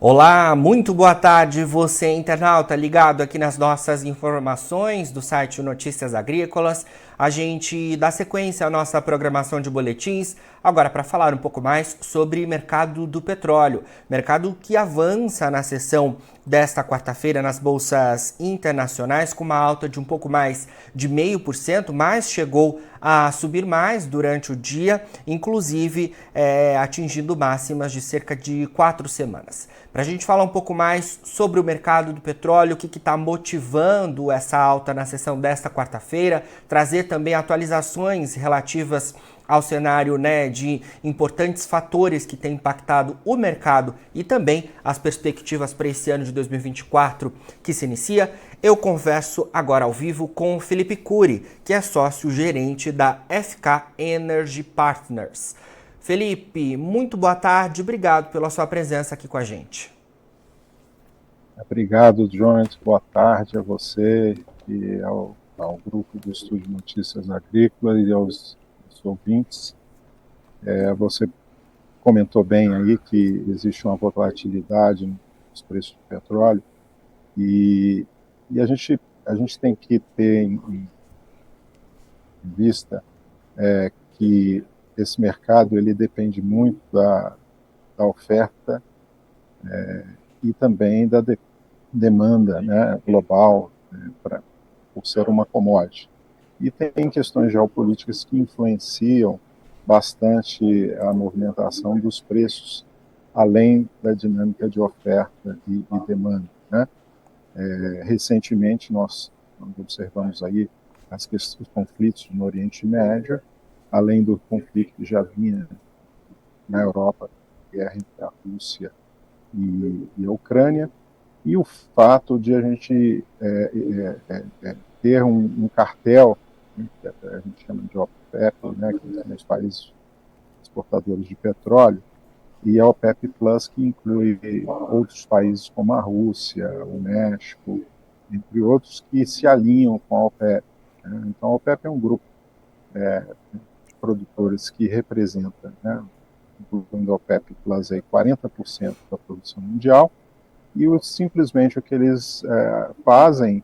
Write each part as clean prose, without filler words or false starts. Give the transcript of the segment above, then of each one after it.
Olá, muito boa tarde, você internauta ligado aqui nas nossas informações do site Notícias Agrícolas. A gente dá sequência à nossa programação de boletins, agora para falar um pouco mais sobre mercado do petróleo. Mercado que avança na sessão desta quarta-feira nas bolsas internacionais com uma alta de um pouco mais de 0,5%, mas chegou a subir mais durante o dia, inclusive atingindo máximas de cerca de 4 semanas. Para a gente falar um pouco mais sobre o mercado do petróleo, o que está motivando essa alta na sessão desta quarta-feira, trazer também atualizações relativas ao cenário de importantes fatores que têm impactado o mercado e também as perspectivas para esse ano de 2024 que se inicia, eu converso agora ao vivo com o Felipe Cury, que é sócio-gerente da FK Energy Partners. Felipe, muito boa tarde, obrigado pela sua presença aqui com a gente. Obrigado, Jones, boa tarde a você e ao grupo do Estúdio Notícias Agrícolas e aos ouvintes. Você comentou bem aí que existe uma volatilidade nos preços do petróleo e a gente tem que ter em vista que esse mercado ele depende muito da oferta e também da demanda, né, global, por ser uma commodity. E tem questões geopolíticas que influenciam bastante a movimentação dos preços, além da dinâmica de oferta e demanda, né? Recentemente nós observamos aí os conflitos no Oriente Médio, além do conflito que já vinha na Europa, guerra entre a Rússia e a Ucrânia, e o fato de a gente ter um cartel, que a gente chama de OPEP, né, que são os países exportadores de petróleo, e a OPEP Plus, que inclui outros países como a Rússia, o México, entre outros, que se alinham com a OPEP. Né? Então, a OPEP é um grupo de produtores que representa, né, incluindo a OPEP Plus, aí, 40% da produção mundial, e simplesmente o que eles fazem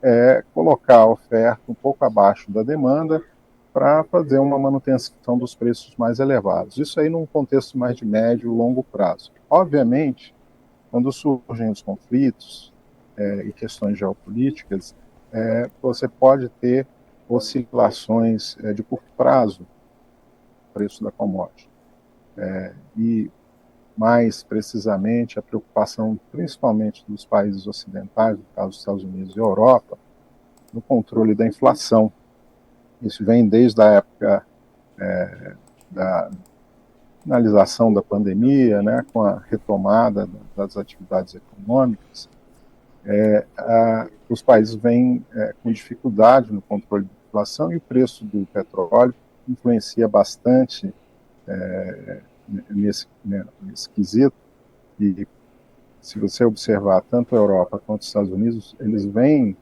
é colocar a oferta um pouco abaixo da demanda para fazer uma manutenção dos preços mais elevados. Isso aí num contexto mais de médio e longo prazo. Obviamente, quando surgem os conflitos e questões geopolíticas, você pode ter oscilações de curto prazo no preço da commodity. E mais precisamente a preocupação principalmente dos países ocidentais, no caso dos Estados Unidos e Europa, no controle da inflação. Isso vem desde a época da finalização da pandemia, né, com a retomada das atividades econômicas. Os países vêm com dificuldade no controle da inflação e o preço do petróleo influencia bastante nesse quesito. E se você observar tanto a Europa quanto os Estados Unidos, eles vêm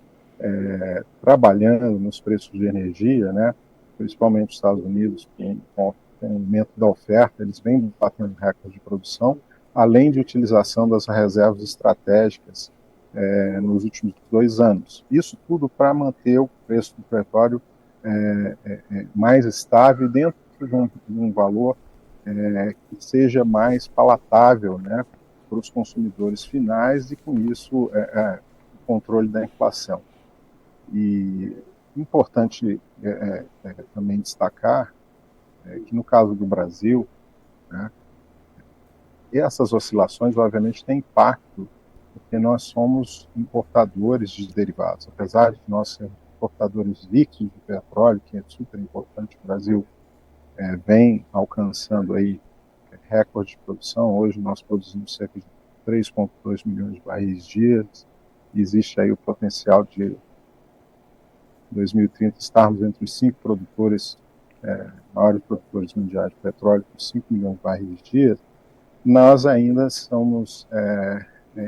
trabalhando nos preços de energia, né? Principalmente os Estados Unidos, com o aumento da oferta, eles vêm batendo recordes de produção, além de utilização das reservas estratégicas nos últimos 2 anos. Isso tudo para manter o preço do petróleo mais estável dentro de um valor que seja mais palatável, né, para os consumidores finais e, com isso, o controle da inflação. E importante também destacar que, no caso do Brasil, né, essas oscilações, obviamente, têm impacto, porque nós somos importadores de derivados. Apesar de nós sermos importadores líquidos de petróleo, que é super importante, o Brasil vem alcançando aí recorde de produção. Hoje nós produzimos cerca de 3,2 milhões de barris dia. Existe aí o potencial de 2030 estarmos entre os 5 produtores, maiores produtores mundiais de petróleo, com 5 milhões de barris dia. Nós ainda somos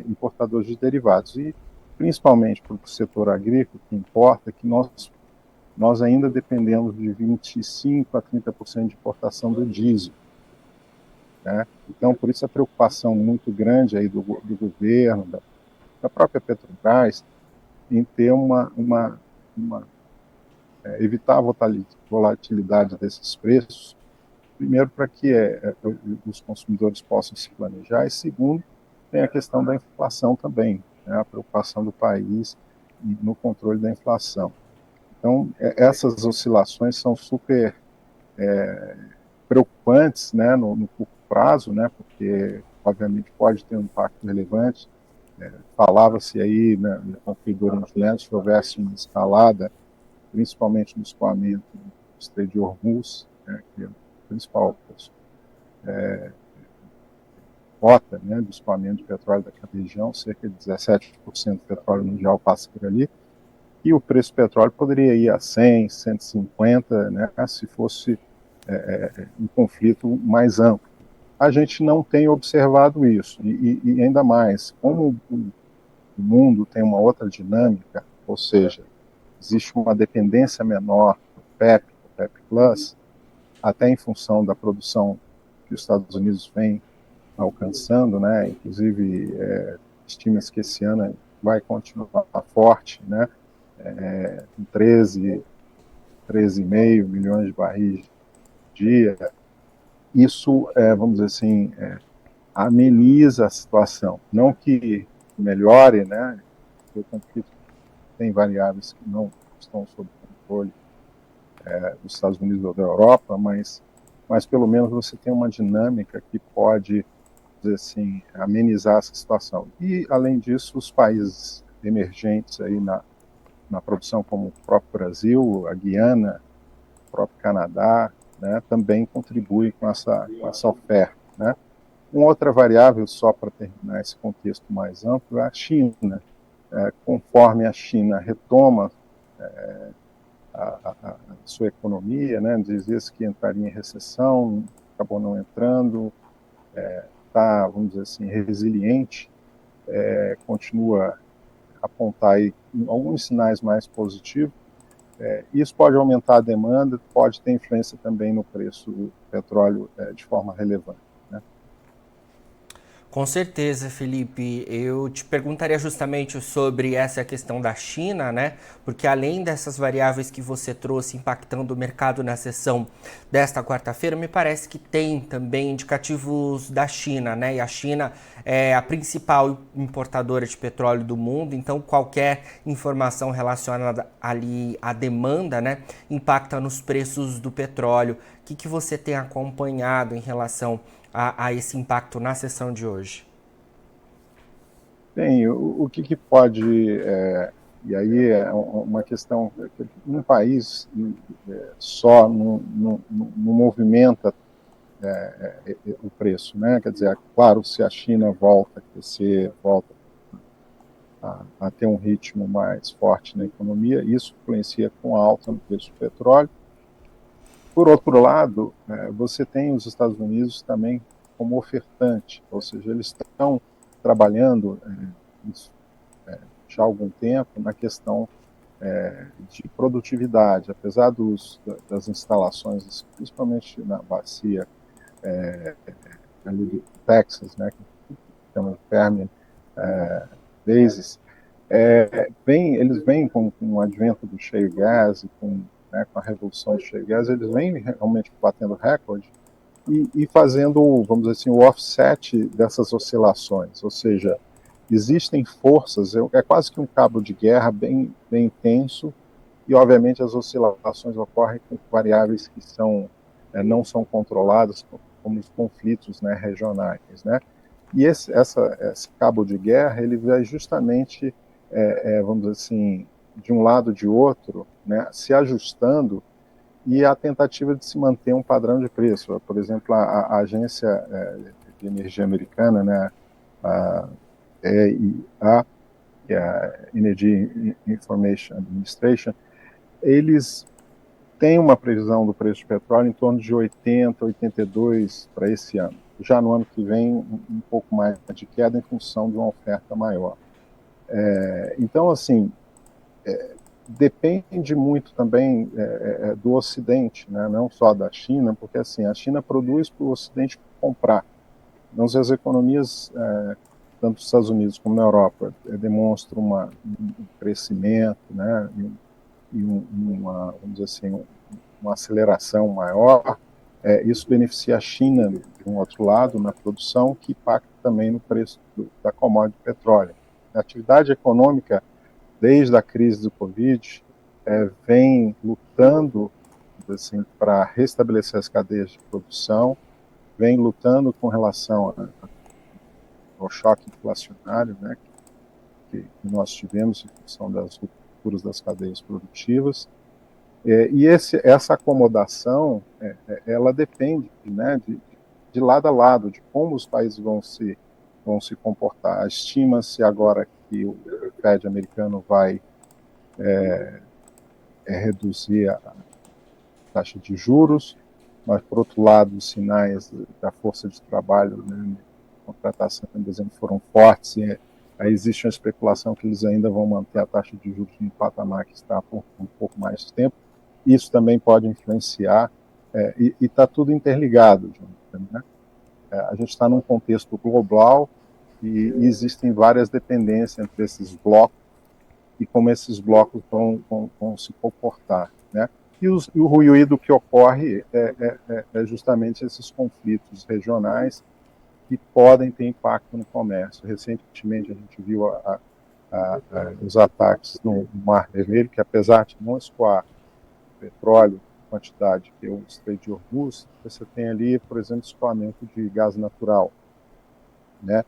importadores de derivados e, principalmente para o setor agrícola, que importa que nós ainda dependemos de 25% a 30% de importação do diesel. né? Então, por isso a preocupação muito grande aí do governo, da própria Petrobras, em ter evitar a volatilidade desses preços, primeiro para que os consumidores possam se planejar, e segundo, tem a questão da inflação também, né, a preocupação do país no controle da inflação. Então, essas oscilações são super preocupantes, né, no curto prazo, né, porque, obviamente, pode ter um impacto relevante. Falava-se aí, né, no conflito do Oriente Médio, se houvesse uma escalada, principalmente no escoamento do Estreito de Hormuz, né, que é o principal rota, né, do escoamento de petróleo daquela região, cerca de 17% do petróleo mundial passa por ali, e o preço do petróleo poderia ir a 100, 150, né, se fosse um conflito mais amplo. A gente não tem observado isso, e ainda mais, como o mundo tem uma outra dinâmica, ou seja, existe uma dependência menor do PEP Plus, até em função da produção que os Estados Unidos vem alcançando, né? Inclusive, estima-se que esse ano vai continuar forte, né? Com 13,5 milhões de barris dia. Isso, vamos dizer assim, ameniza a situação. Não que melhore, né? O conflito tem variáveis que não estão sob controle dos Estados Unidos ou da Europa, mas pelo menos você tem uma dinâmica que pode, dizer assim, amenizar essa situação. E, além disso, os países emergentes aí na produção, como o próprio Brasil, a Guiana, o próprio Canadá, né, também contribuem com essa oferta, né. Uma outra variável, só para terminar esse contexto mais amplo, é a China. Conforme a China retoma a sua economia, né, dizia-se que entraria em recessão, acabou não entrando, está, vamos dizer assim, resiliente, continua a apontar aí alguns sinais mais positivos. Isso pode aumentar a demanda, pode ter influência também no preço do petróleo de forma relevante, né? Com certeza, Felipe. Eu te perguntaria justamente sobre essa questão da China, né? Porque além dessas variáveis que você trouxe impactando o mercado na sessão desta quarta-feira, me parece que tem também indicativos da China, né? E a China é a principal importadora de petróleo do mundo, então qualquer informação relacionada ali à demanda, né, impacta nos preços do petróleo. O que você tem acompanhado em relação a esse impacto na sessão de hoje? Bem, o que pode, e aí é uma questão, um país só não movimenta o preço, né? Quer dizer, claro, se a China volta a crescer, volta a ter um ritmo mais forte na economia, isso influencia com alta no preço do petróleo. Por outro lado, você tem os Estados Unidos também como ofertante, ou seja, eles estão trabalhando já há algum tempo na questão de produtividade, apesar das instalações, principalmente na bacia ali do Texas, né, que chama Permian Basin, eles vêm com o advento do shale gas e com a revolução do shale gas, eles vêm realmente batendo recorde e fazendo, vamos dizer assim, o offset dessas oscilações, ou seja, existem forças, é quase que um cabo de guerra bem intenso, e obviamente as oscilações ocorrem com variáveis que não são controladas, como os conflitos, né, regionais, né? E esse cabo de guerra, ele vai justamente, vamos dizer assim, de um lado ou de outro, né, se ajustando, e a tentativa de se manter um padrão de preço. Por exemplo, a agência de energia americana, né, a EIA, que é a Energy Information Administration, eles têm uma previsão do preço do petróleo em torno de 80, 82 para esse ano. Já no ano que vem, um pouco mais de queda em função de uma oferta maior. Então, assim, depende muito também do Ocidente, né? Não só da China, porque assim, a China produz para o Ocidente comprar. Então, se as economias, tanto nos Estados Unidos como na Europa, demonstram um crescimento, né, e vamos dizer assim, uma aceleração maior, isso beneficia a China, de um outro lado, na produção, que impacta também no preço da commodity petróleo. A atividade econômica, desde a crise do Covid, vem lutando assim, para restabelecer as cadeias de produção, vem lutando com relação ao choque inflacionário, né, que nós tivemos em função das rupturas das cadeias produtivas. E essa acomodação, ela depende, né, de lado a lado, de como os países vão se comportar. Estima-se agora que o Fed americano vai reduzir a taxa de juros, mas, por outro lado, os sinais da força de trabalho, né, contratação, por exemplo, foram fortes, e aí existe uma especulação que eles ainda vão manter a taxa de juros no patamar que está por um pouco mais de tempo. Isso também pode influenciar, e está tudo interligado, Jonathan, né? A gente está num contexto global e existem várias dependências entre esses blocos e como esses blocos vão se comportar, né? E o ruído que ocorre é justamente esses conflitos regionais que podem ter impacto no comércio. Recentemente a gente viu os ataques no Mar Vermelho, que apesar de não escoar petróleo, quantidade que o Estreito de Hormuz, você tem ali, por exemplo, escoamento de gás natural, né?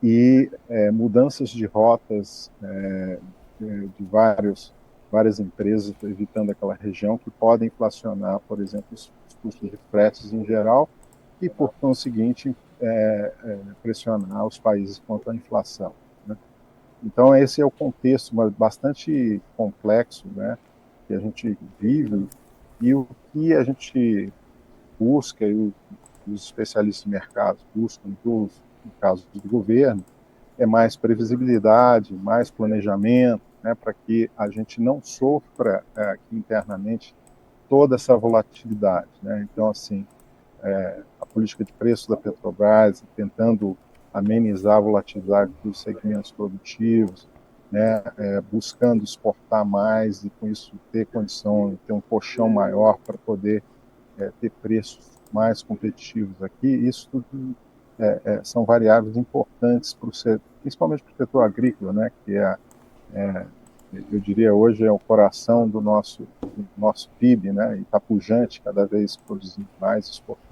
E mudanças de rotas de várias empresas evitando aquela região que podem inflacionar, por exemplo, os custos de fretes em geral e, por conseguinte, pressionar os países contra a inflação, né? Então, esse é o contexto bastante complexo, né, que a gente vive, e o que a gente busca, e os especialistas de mercado buscam, no caso do governo, é mais previsibilidade, mais planejamento, né, para que a gente não sofra aqui internamente toda essa volatilidade, né? Então, assim, a política de preço da Petrobras, tentando amenizar a volatilidade dos segmentos produtivos, né, buscando exportar mais e com isso ter condição de ter um colchão maior para poder ter preços mais competitivos aqui. Isso tudo são variáveis importantes para o setor, principalmente para o setor agrícola, né, que eu diria hoje é o coração do nosso PIB, né, e está pujante, cada vez produzindo mais, exportando.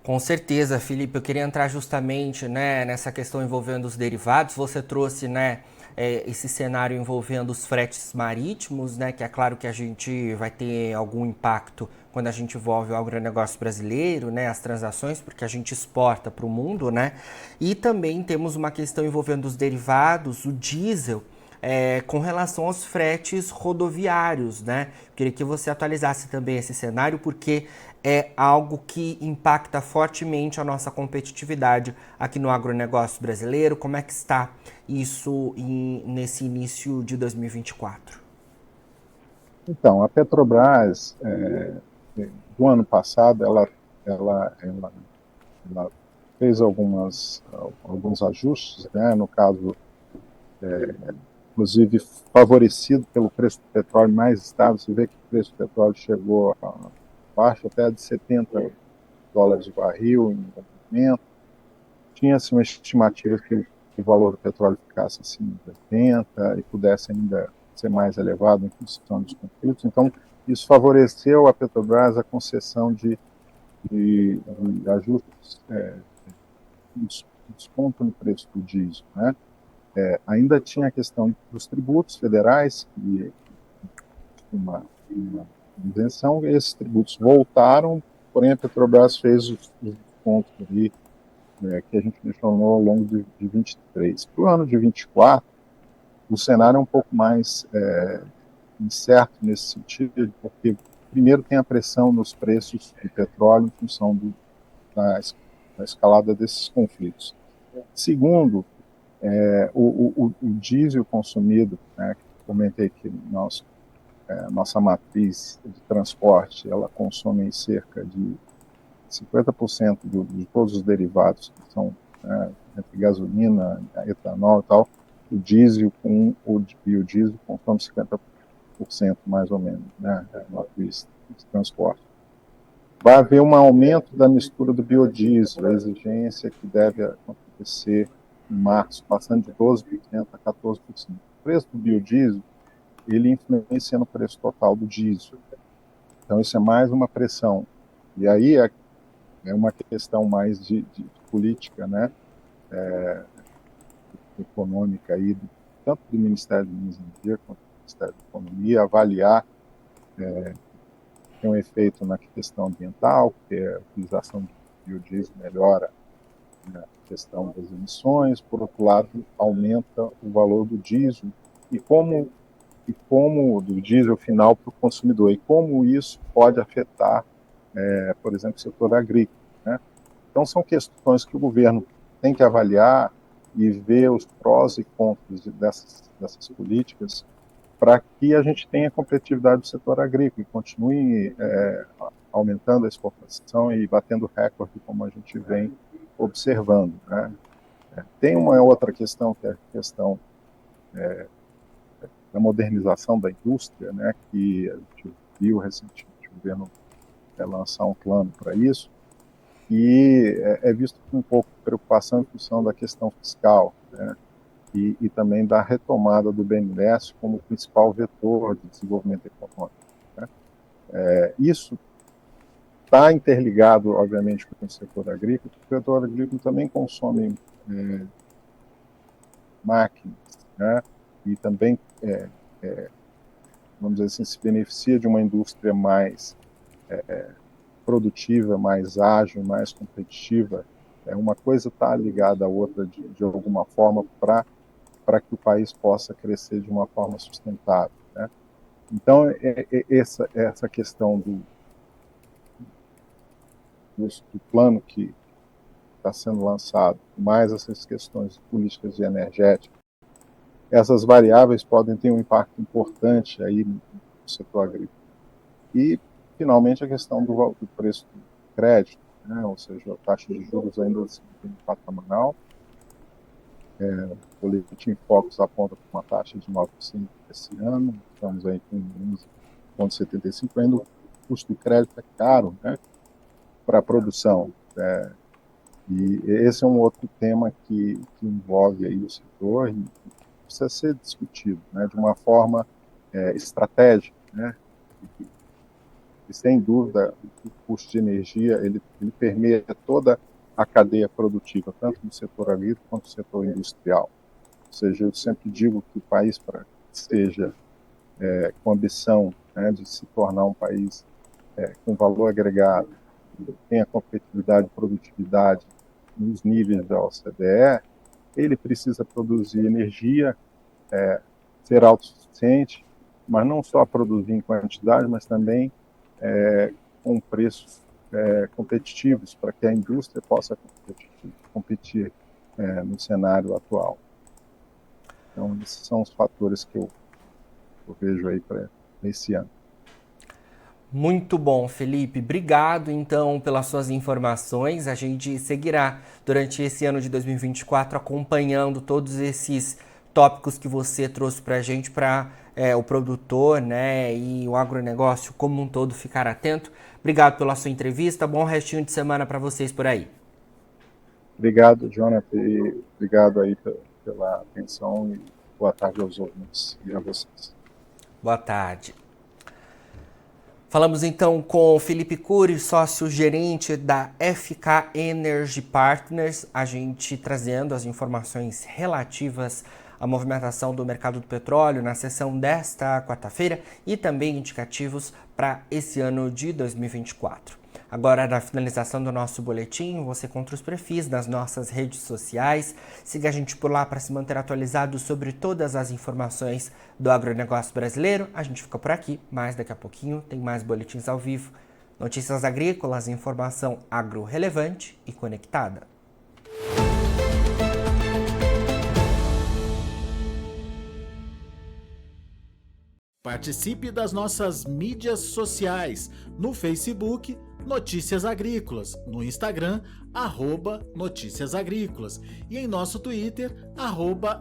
Com certeza, Felipe, eu queria entrar justamente, né, nessa questão envolvendo os derivados. Você trouxe, né, esse cenário envolvendo os fretes marítimos, né, que é claro que a gente vai ter algum impacto quando a gente envolve o agronegócio brasileiro, né, as transações, porque a gente exporta para o mundo, né, e também temos uma questão envolvendo os derivados, o diesel, com relação aos fretes rodoviários, né? Queria que você atualizasse também esse cenário, porque é algo que impacta fortemente a nossa competitividade aqui no agronegócio brasileiro. Como é que está isso nesse início de 2024? Então, a Petrobras, do ano passado, ela fez alguns ajustes, né? No caso, inclusive favorecido pelo preço do petróleo mais estável. Você vê que o preço do petróleo chegou abaixo até de $70 o barril em algum momento. Tinha-se uma estimativa que o valor do petróleo ficasse acima de 80 e pudesse ainda ser mais elevado em função dos conflitos. Então, isso favoreceu a Petrobras a concessão de ajustes, desconto no preço do diesel, né? Ainda tinha a questão dos tributos federais, e uma isenção. Esses tributos voltaram, porém a Petrobras fez os descontos ali, que a gente mencionou ao longo de 23. Para o ano de 24, o cenário é um pouco mais incerto nesse sentido, porque primeiro tem a pressão nos preços do petróleo em função da escalada desses conflitos. Segundo, o diesel consumido, né, que comentei que nossa matriz de transporte, ela consome cerca de 50% de todos os derivados que são, né, entre gasolina, etanol e tal, o diesel com o biodiesel consome 50% mais ou menos, né, esse transporte. Vai haver um aumento da mistura do biodiesel, a exigência que deve acontecer em março, passando de 12% a 14%. O preço do biodiesel, ele influencia no preço total do diesel. Então, isso é mais uma pressão. E aí é uma questão mais de política, né, econômica, aí, tanto do Ministério de Minas e Energia quanto do Ministério da Economia, avaliar tem um efeito na questão ambiental, porque a utilização de biodiesel melhora, né, a questão das emissões, por outro lado, aumenta o valor do diesel, e como do diesel final para o consumidor, e como isso pode afetar, por exemplo, o setor agrícola, né? Então, são questões que o governo tem que avaliar e ver os prós e contras dessas políticas, para que a gente tenha competitividade do setor agrícola e continue aumentando a exportação e batendo recorde, como a gente vem observando, né? Tem uma outra questão, que é a questão da modernização da indústria, né, que a gente viu recentemente o governo lançar um plano para isso, e é visto com um pouco de preocupação em função da questão fiscal, né, e também da retomada do BNDES como principal vetor de desenvolvimento econômico, né. Isso está interligado, obviamente, com o setor agrícola, porque o setor agrícola também consome máquinas, né, e também, vamos dizer assim, se beneficia de uma indústria mais produtiva, mais ágil, mais competitiva. Uma coisa está ligada à outra de alguma forma para que o país possa crescer de uma forma sustentável, né? Então, essa questão do plano que está sendo lançado, mais essas questões políticas e energéticas, essas variáveis podem ter um impacto importante aí no setor agrícola. E, finalmente, a questão do preço do crédito, né? Ou seja, a taxa de juros ainda em patamaral. O boletim Focus aponta para uma taxa de 9% esse ano, estamos aí com 11,75%, ainda o custo do crédito é caro, né, para a produção. E esse é um outro tema que envolve aí o setor e precisa ser discutido, né, de uma forma estratégica, né, e sem dúvida o custo de energia ele permeia toda a cadeia produtiva, tanto no setor agrícola quanto no setor industrial. Ou seja, eu sempre digo que o país, para que seja com ambição, né, de se tornar um país com valor agregado, tenha competitividade e produtividade nos níveis da OCDE, ele precisa produzir energia, ser autossuficiente, mas não só produzir em quantidade, mas também com preços competitivos, para que a indústria possa competir no cenário atual. Então, esses são os fatores que eu vejo aí para esse ano. Muito bom, Felipe. Obrigado, então, pelas suas informações. A gente seguirá durante esse ano de 2024 acompanhando todos esses tópicos que você trouxe para a gente, para o produtor, né, e o agronegócio como um todo ficar atento. Obrigado pela sua entrevista. Bom restinho de semana para vocês por aí. Obrigado, Jonathan, e obrigado aí pela atenção e boa tarde aos ouvintes e a vocês. Boa tarde. Falamos então com Felipe Cury, sócio-gerente da FK Energy Partners, a gente trazendo as informações relativas à movimentação do mercado do petróleo na sessão desta quarta-feira e também indicativos para esse ano de 2024. Agora, na finalização do nosso boletim, você encontra os perfis das nossas redes sociais. Siga a gente por lá para se manter atualizado sobre todas as informações do agronegócio brasileiro. A gente fica por aqui, mas daqui a pouquinho tem mais boletins ao vivo. Notícias agrícolas, informação agro relevante e conectada. Participe das nossas mídias sociais, no Facebook, Notícias Agrícolas, no Instagram, @Notícias Agrícolas e em nosso Twitter,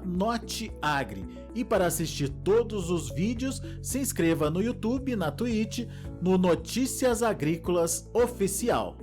@Noteagri. E para assistir todos os vídeos, se inscreva no YouTube, na Twitch, no Notícias Agrícolas Oficial.